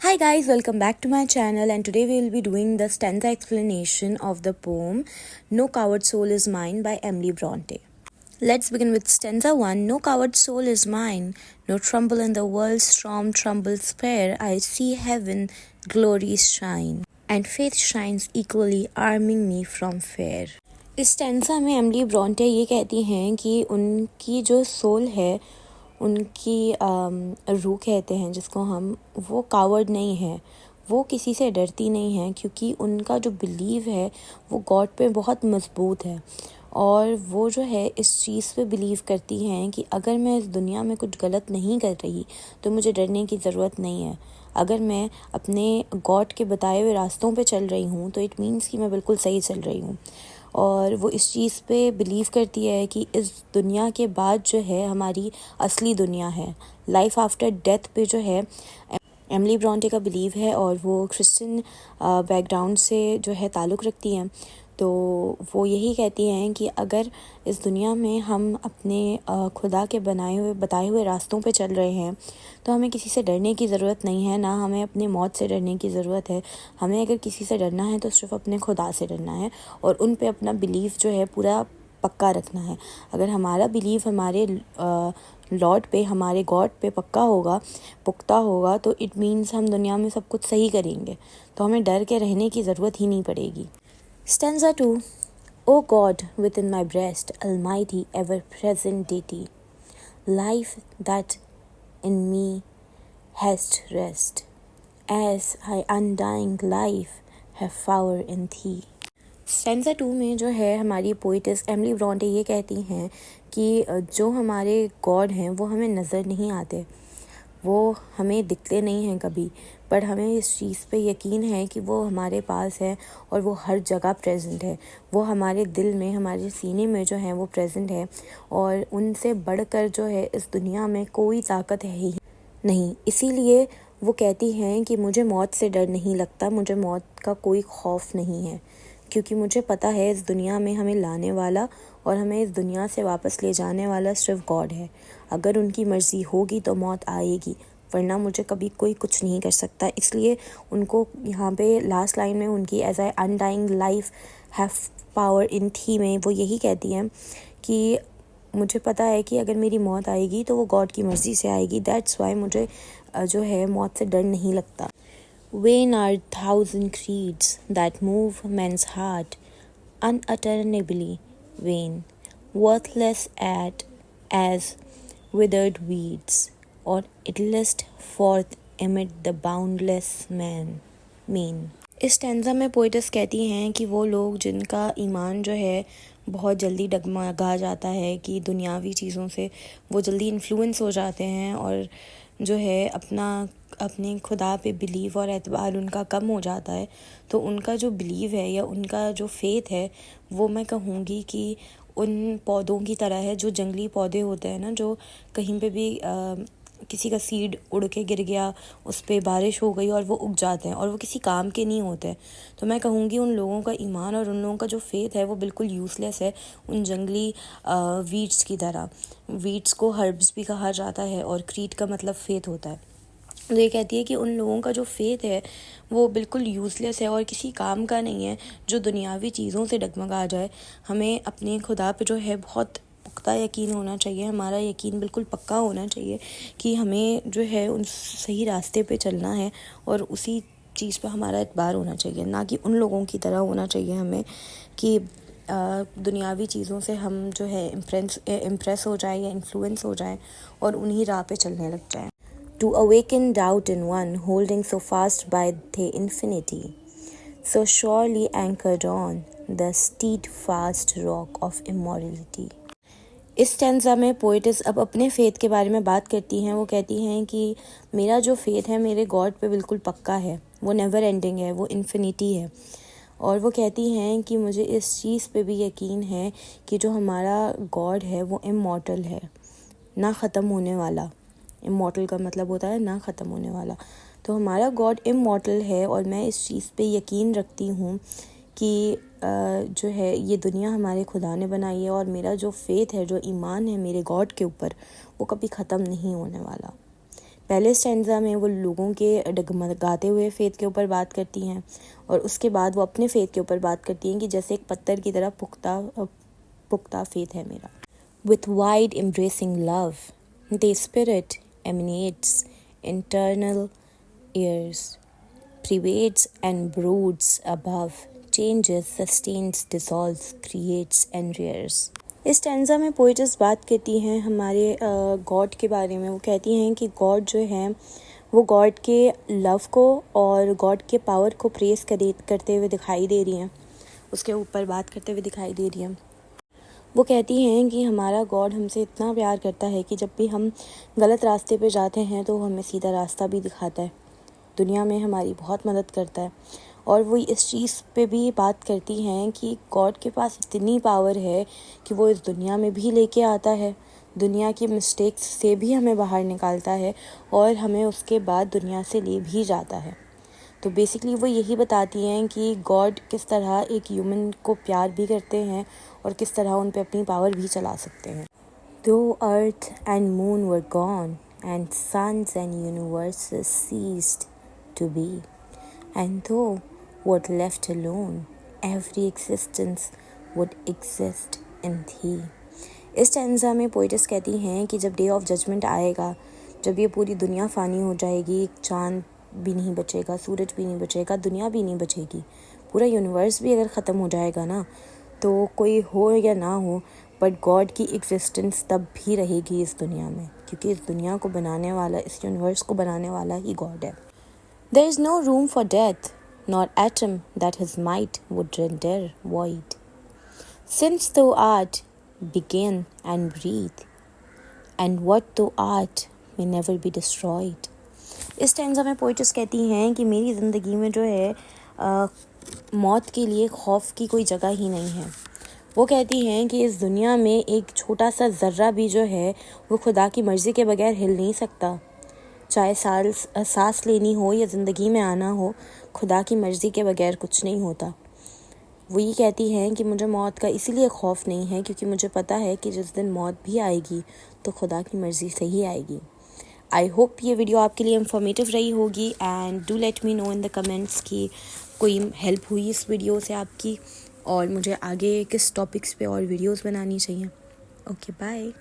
Hi guys, welcome back to my channel, and today we will be doing the stanza explanation of the poem No Coward Soul Is Mine by Emily Bronte. Let's begin with stanza 1. No coward soul is mine, no tremble in the world's storm, tremble spare. I see heaven glories shine, and faith shines equally, arming me from fear. इस stanza में Emily Bronte ये कहती हैं कि उनकी जो soul है, उनकी रूह कहते हैं जिसको हम, वो कावर्ड नहीं है, वो किसी से डरती नहीं है, क्योंकि उनका जो बिलीव है वो गॉड पे बहुत मजबूत है। और वो जो है इस चीज़ पे बिलीव करती हैं कि अगर मैं इस दुनिया में कुछ गलत नहीं कर रही तो मुझे डरने की ज़रूरत नहीं है। अगर मैं अपने गॉड के बताए हुए रास्तों पे चल रही हूँ तो इट मीन्स कि मैं बिल्कुल सही चल रही हूँ। और वो इस चीज़ पे बिलीव करती है कि इस दुनिया के बाद जो है हमारी असली दुनिया है, लाइफ आफ्टर डेथ पे जो है एमिली ब्रॉन्टे का बिलीव है। और वो क्रिश्चियन बैकग्राउंड से जो है ताल्लुक़ रखती हैं। तो वो यही कहती हैं कि अगर इस दुनिया में हम अपने खुदा के बताए हुए रास्तों पे चल रहे हैं तो हमें किसी से डरने की ज़रूरत नहीं है, ना हमें अपनी मौत से डरने की ज़रूरत है। हमें अगर किसी से डरना है तो सिर्फ अपने खुदा से डरना है और उन पे अपना बिलीव जो है पूरा पक्का रखना है। अगर हमारा बिलीव हमारे लॉर्ड पे, हमारे गॉड पे पुख्ता होगा तो इट मीन्स हम दुनिया में सब कुछ सही करेंगे, तो हमें डर के रहने की ज़रूरत ही नहीं पड़ेगी। Stanza 2. O God within my breast, almighty, ever-present deity, life that in me hast rest, as I undying life have power in thee. Stanza 2 में जो है हमारी पोइटिस एमिली ब्रॉन्टे ये कहती हैं कि जो हमारे गॉड हैं वो हमें नज़र नहीं आते, वो हमें दिखते नहीं हैं कभी, पर हमें इस चीज़ पे यकीन है कि वो हमारे पास है और वो हर जगह प्रेजेंट है। वो हमारे दिल में, हमारे सीने में जो है वो प्रेजेंट है, और उनसे बढ़कर जो है इस दुनिया में कोई ताकत है ही नहीं। इसीलिए वो कहती हैं कि मुझे मौत से डर नहीं लगता, मुझे मौत का कोई खौफ नहीं है, क्योंकि मुझे पता है इस दुनिया में हमें लाने वाला और हमें इस दुनिया से वापस ले जाने वाला सिर्फ गॉड है। अगर उनकी मर्ज़ी होगी तो मौत आएगी, वरना मुझे कभी कोई कुछ नहीं कर सकता। इसलिए उनको यहाँ पे लास्ट लाइन में उनकी as I undying life have power in thee में वो यही कहती हैं कि मुझे पता है कि अगर मेरी मौत आएगी तो वो गॉड की मर्ज़ी से आएगी। दैट्स वाई मुझे जो है मौत से डर नहीं लगता। Vain are thousand creeds that move men's heart, unutterably vain, worthless as withered weeds, or idlest forth amid the boundless mean. इस स्टैंजा में पोइटस कहती हैं कि वो लोग जिनका ईमान जो है बहुत जल्दी डगमगा जाता है, कि दुनियावी चीज़ों से वो जल्दी इन्फ्लुएंस हो जाते हैं और जो है अपने खुदा पे बिलीव और एतबार उनका कम हो जाता है, तो उनका जो बिलीव है या उनका जो फेथ है वो मैं कहूँगी कि उन पौधों की तरह है, जो जंगली पौधे होते हैं ना, जो कहीं पे भी किसी का सीड उड़ के गिर गया, उस पर बारिश हो गई और वो उग जाते हैं और वो किसी काम के नहीं होते। तो मैं कहूँगी उन लोगों का ईमान और उन लोगों का जो फेथ है वो बिल्कुल यूज़लेस है, उन जंगली वीड्स की तरह। वीड्स को हर्ब्स भी कहा जाता है और क्रीड का मतलब फेथ होता है। तो ये कहती है कि उन लोगों का जो फेथ है वो बिल्कुल यूज़लेस है और किसी काम का नहीं है, जो दुनियावी चीज़ों से डगमगा जाए। हमें अपने खुदा पे जो है बहुत पुख्ता यकीन होना चाहिए, हमारा यकीन बिल्कुल पक्का होना चाहिए कि हमें जो है उन सही रास्ते पे चलना है और उसी चीज़ पे हमारा एतबार होना चाहिए, ना कि उन लोगों की तरह होना चाहिए हमें कि दुनियावी चीज़ों से हम जो है इम्प्रेस हो जाए या इन्फ्लुएंस हो जाए और उन्हीं राह पे चलने लग जाएं। To awaken doubt in one holding so fast by the infinity, so surely anchored on the steadfast rock of immortality. इस स्टैंजा में पोइटिस अब अपने फेथ के बारे में बात करती हैं। वो कहती हैं कि मेरा जो फेथ है मेरे गॉड पे बिल्कुल पक्का है, वो नेवर एंडिंग है, वो इन्फिनिटी है। और वो कहती हैं कि मुझे इस चीज़ पे भी यकीन है कि जो हमारा गॉड है वो इमॉर्टल है, ना ख़त्म होने वाला। इमॉर्टल का मतलब होता है ना ख़त्म होने वाला। तो हमारा गॉड इमॉर्टल है और मैं इस चीज़ पे यकीन रखती हूँ कि जो है ये दुनिया हमारे खुदा ने बनाई है और मेरा जो फेथ है, जो ईमान है मेरे गॉड के ऊपर, वो कभी ख़त्म नहीं होने वाला। पहले स्टैंजा में वो लोगों के डगमगाते हुए फेथ के ऊपर बात करती हैं और उसके बाद वो अपने फेथ के ऊपर बात करती हैं कि जैसे एक पत्थर की तरह पुख्ता फेथ है मेरा. With wide embracing love, the spirit emanates internal ears, pervades and broods above, changes, sustains, dissolves, creates and rears. इस स्टैंजा में पोइट्स बात करती हैं हमारे गॉड के बारे में. वो कहती हैं कि गॉड जो है वो गॉड के लव को और गॉड के पावर को प्रेस करते हुए दिखाई दे रही हैं, उसके ऊपर बात करते हुए दिखाई दे रही हैं. वो कहती हैं कि हमारा गॉड हमसे इतना प्यार करता है कि जब भी हम गलत रास्ते पे जाते हैं तो हमें सीधा रास्ता भी दिखाता है, दुनिया में हमारी बहुत मदद करता है. और वो इस चीज़ पे भी बात करती हैं कि गॉड के पास इतनी पावर है कि वो इस दुनिया में भी लेके आता है, दुनिया की मिस्टेक्स से भी हमें बाहर निकालता है और हमें उसके बाद दुनिया से ले भी जाता है. तो बेसिकली वो यही बताती हैं कि गॉड किस तरह एक ह्यूमन को प्यार भी करते हैं और किस तरह उन पे अपनी पावर भी चला सकते हैं. Though earth and moon were gone and suns and universes ceased to be, and though what left alone, every existence would exist in thee. इस स्टैंजा में पोइट्स कहती हैं कि जब डे ऑफ जजमेंट आएगा, जब ये पूरी दुनिया फ़ानी हो जाएगी, एक चाँद भी नहीं बचेगा, सूरज भी नहीं बचेगा, दुनिया भी नहीं बचेगी, पूरा यूनिवर्स भी अगर ख़त्म हो जाएगा ना, तो कोई हो या ना हो बट गॉड की एग्जिस्टेंस तब भी रहेगी इस दुनिया में, क्योंकि इस दुनिया को बनाने वाला, इस यूनिवर्स को बनाने वाला ही गॉड है. There is no room for death, nor atom that his might would render void. Since thou art, begin and breathe, and what thou art may never be destroyed. इस स्टैंजा में poets कहती हैं कि मेरी ज़िंदगी में जो है मौत के लिए खौफ की कोई जगह ही नहीं है. वो कहती हैं कि इस दुनिया में एक छोटा सा ज़र्रा भी जो है वो खुदा की मर्ज़ी के बगैर हिल नहीं सकता. चाहे सांस लेनी हो या ज़िंदगी में आना हो, खुदा की मर्ज़ी के बगैर कुछ नहीं होता. वो ये कहती हैं कि मुझे मौत का इसीलिए खौफ नहीं है क्योंकि मुझे पता है कि जिस दिन मौत भी आएगी तो खुदा की मर्ज़ी से ही आएगी. आई होप ये वीडियो आपके लिए इन्फॉर्मेटिव रही होगी and do let me know in the comments कि कोई हेल्प हुई इस वीडियो से आपकी और मुझे आगे किस टॉपिक्स पे और वीडियोस बनानी चाहिए. Okay bye.